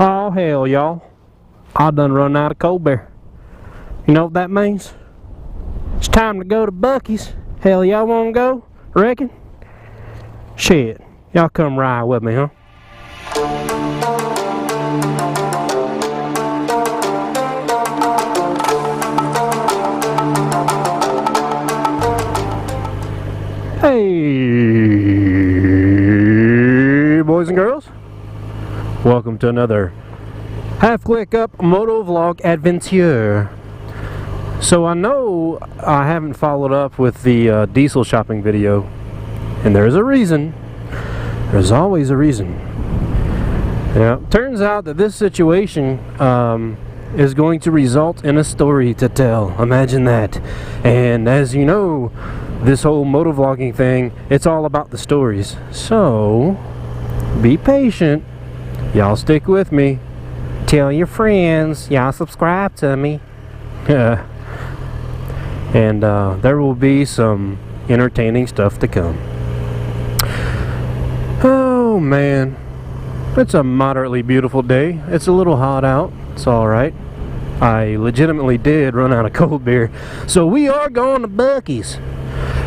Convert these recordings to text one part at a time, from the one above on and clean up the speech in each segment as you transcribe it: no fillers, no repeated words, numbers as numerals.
Oh hell, y'all. I done run out of cold beer. You know what that means? It's time to go to Buc-ee's. Hell, y'all wanna go? Reckon? Shit. Y'all come ride with me, huh? Hey, boys and girls. Welcome to another Half Click Up Moto Vlog Adventure. So I know I haven't followed up with the diesel shopping video, and there's a reason. There's always a reason. Yeah, turns out that this situation is going to result in a story to tell. Imagine that. And as you know, this whole motovlogging thing, it's all about the stories. So be patient. Y'all stick with me. Tell your friends. Y'all subscribe to me. And there will be some entertaining stuff to come. Oh man, it's a moderately beautiful day. It's a little hot out. It's alright. I legitimately did run out of cold beer, so we are going to Buc-ee's.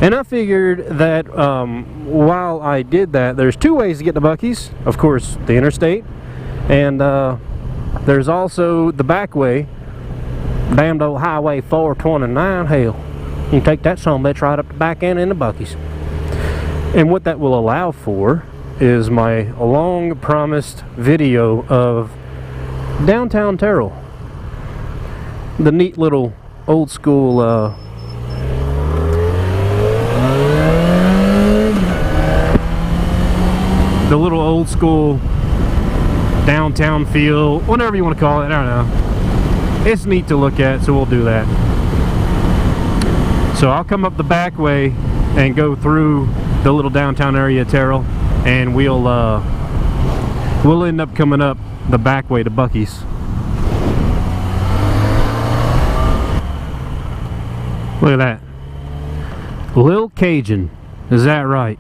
And I figured that while I did that, there's two ways to get to Buc-ee's. Of course, the interstate, and there's also the back way, damned old Highway 429. Hell, you can take that son of a bitch right up the back end into Buc-ee's. And what that will allow for is my long promised video of downtown Terrell. The neat little old school the little old school downtown feel, whatever you want to call it. I don't know. It's neat to look at, so we'll do that. So I'll come up the back way and go through the little downtown area of Terrell, and we'll end up coming up the back way to Buc-ee's. Look at that. Lil Cajun. Is that right?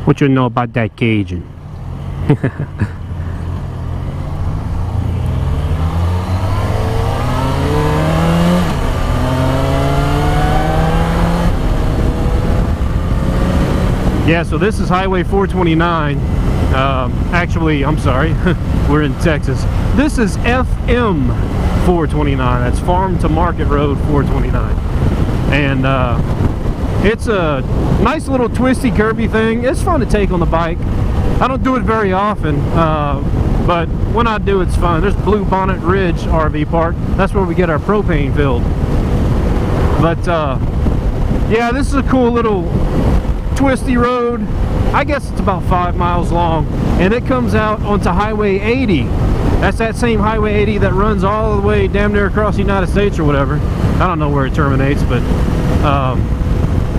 What you know about that Cajun? Yeah, so this is Highway 429. Actually, I'm sorry, we're in Texas. This is FM 429. That's Farm to Market Road 429. And it's a nice little twisty, curvy thing. It's fun to take on the bike. I don't do it very often, but when I do, it's fun. There's Blue Bonnet Ridge RV Park. That's where we get our propane filled. But yeah, this is a cool little twisty road. I guess it's about 5 miles long, and it comes out onto Highway 80. That's that same Highway 80 that runs all the way damn near across the United States or whatever. I don't know where it terminates, but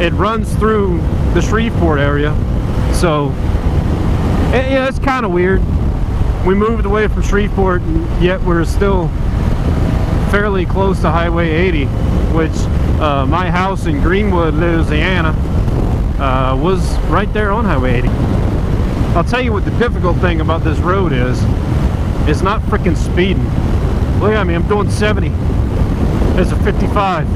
it runs through the Shreveport area. So yeah, it's kind of weird. We moved away from Shreveport, and yet we're still fairly close to Highway 80, which my house in Greenwood, Louisiana, was right there on Highway 80. I'll tell you what the difficult thing about this road is. It's not freaking speeding. Look at me, I'm doing 70. It's a 55.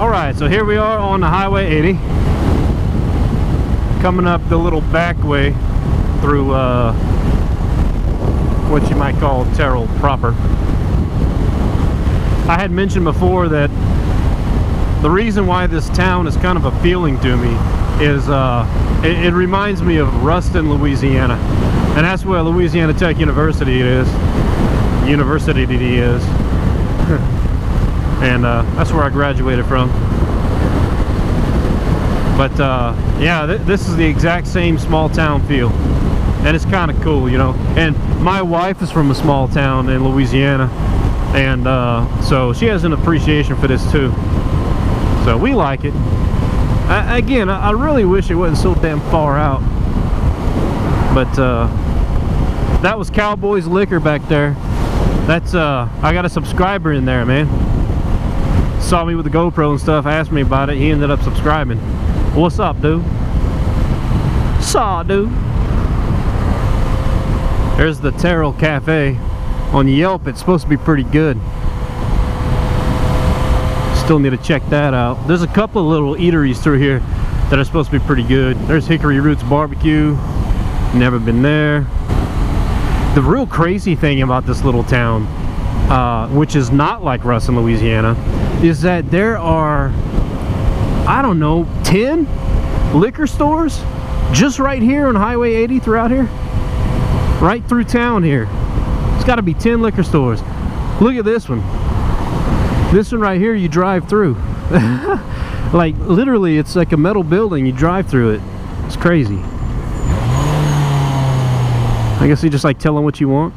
Alright, so here we are on the Highway 80. Coming up the little back way through what you might call Terrell proper. I had mentioned before that the reason why this town is kind of appealing to me is it reminds me of Ruston, Louisiana, and that's where Louisiana Tech University is. And that's where I graduated from. But yeah, this is the exact same small town feel, and it's kind of cool, you know. And my wife is from a small town in Louisiana, and so she has an appreciation for this too. So we like it. Again, I really wish it wasn't so damn far out, but that was Cowboys Liquor back there. That's I got a subscriber in there, man. saw me with the GoPro and stuff, asked me about it. He ended up subscribing. What's up, dude? Saw, dude. There's the Terrell Cafe. On Yelp, it's supposed to be pretty good. Still need to check that out. There's a couple of little eateries through here that are supposed to be pretty good. There's Hickory Roots Barbecue. Never been there. The real crazy thing about this little town, which is not like Ruston, Louisiana, is that there are, I don't know, 10 liquor stores just right here on Highway 80 throughout here. Right through town here. It's got to be 10 liquor stores. Look at this one. This one right here, you drive through. Like, literally, it's like a metal building. You drive through it. It's crazy. I guess you just like tell them what you want.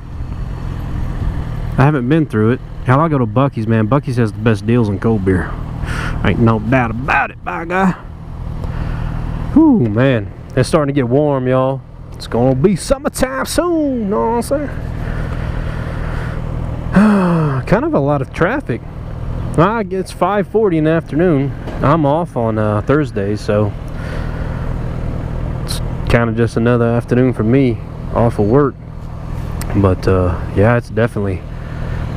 I haven't been through it. Hell, I'll go to Buc-ee's, man. Buc-ee's has the best deals in cold beer. Ain't no doubt about it, by guy. Whew, man. It's starting to get warm, y'all. It's gonna be summertime soon. Know what I'm saying? Kind of a lot of traffic. It's 5:40 in the afternoon. I'm off on Thursdays, so it's kind of just another afternoon for me off of work. But yeah, it's definitely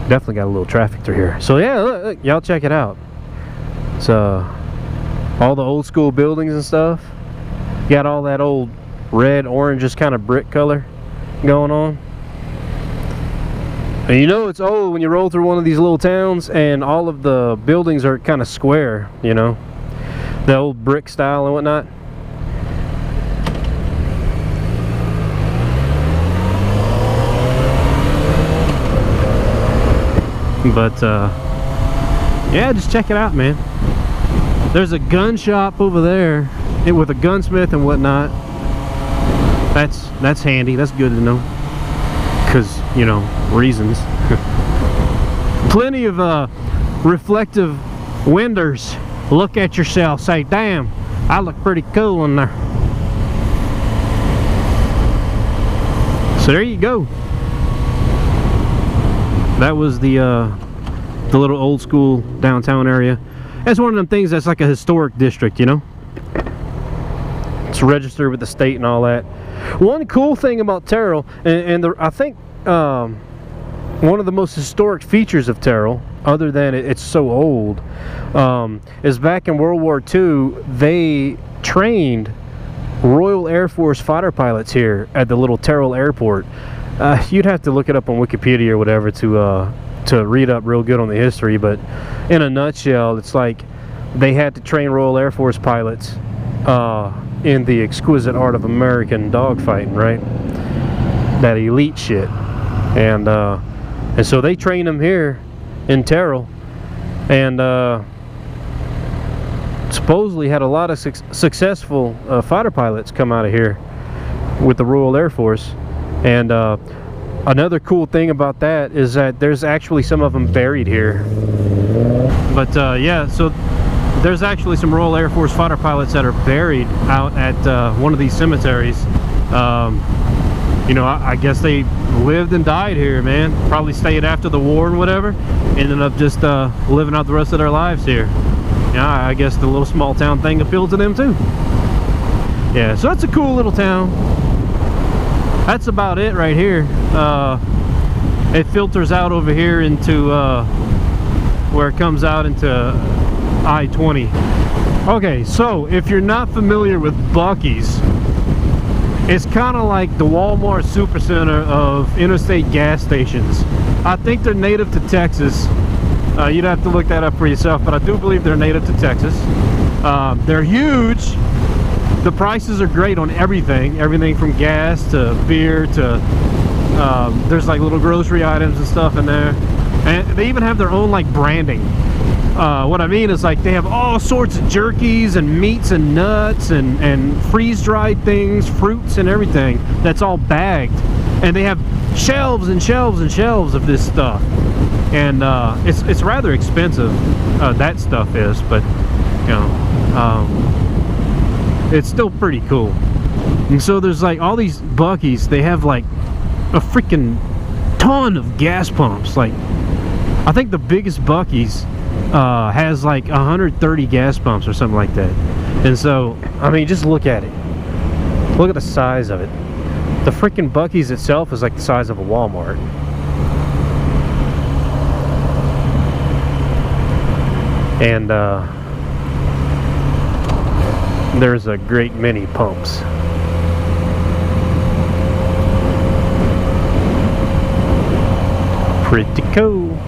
got a little traffic through here. So yeah, look, y'all check it out. It's all the old school buildings and stuff. Got all that old red, orange, kind of brick color going on. And you know it's old when you roll through one of these little towns and all of the buildings are kind of square, you know, the old brick style and whatnot. But yeah, just check it out, man. There's a gun shop over there with a gunsmith and whatnot. That's handy. That's good to know, because, you know, reasons. Plenty of reflective windows. Look at yourself, say, damn, I look pretty cool in there. So there you go. That was the little old school downtown area. That's one of them things that's like a historic district, you know. It's registered with the state and all that. One cool thing about Terrell, I think one of the most historic features of Terrell, other than it's so old, is back in World War II, they trained Royal Air Force fighter pilots here at the little Terrell Airport. You'd have to look it up on Wikipedia or whatever to read up real good on the history, but in a nutshell, it's like they had to train Royal Air Force pilots in the exquisite art of American dogfighting, right? That elite shit. And so they trained them here in Terrell, and supposedly had a lot of successful fighter pilots come out of here with the Royal Air Force. And another cool thing about that is that there's actually some of them buried here. But yeah, so there's actually some Royal Air Force fighter pilots that are buried out at one of these cemeteries. You know, I guess they lived and died here, man. Probably stayed after the war and whatever. Ended up just living out the rest of their lives here. Yeah, I guess the little small town thing appealed to them too. Yeah, so that's a cool little town. That's about it right here. It filters out over here into where it comes out into I-20. Okay, so if you're not familiar with Buc-ee's, it's kind of like the Walmart Supercenter of interstate gas stations. I think they're native to Texas. You'd have to look that up for yourself, but I do believe they're native to Texas. They're huge. The prices are great on everything from gas to beer to there's like little grocery items and stuff in there, and they even have their own like branding. What I mean is, like, they have all sorts of jerkies and meats and nuts and freeze-dried things, fruits and everything that's all bagged, and they have shelves and shelves and shelves of this stuff. And it's rather expensive, that stuff is, but you know, it's still pretty cool. And so there's like all these Buc-ee's. They have like a freaking ton of gas pumps. Like, I think the biggest Buc-ee's has like 130 gas pumps or something like that. And so, I mean, just look at it. Look at the size of it. The freaking Buc-ee's itself is like the size of a Walmart. And there's a great many pumps. Pretty cool.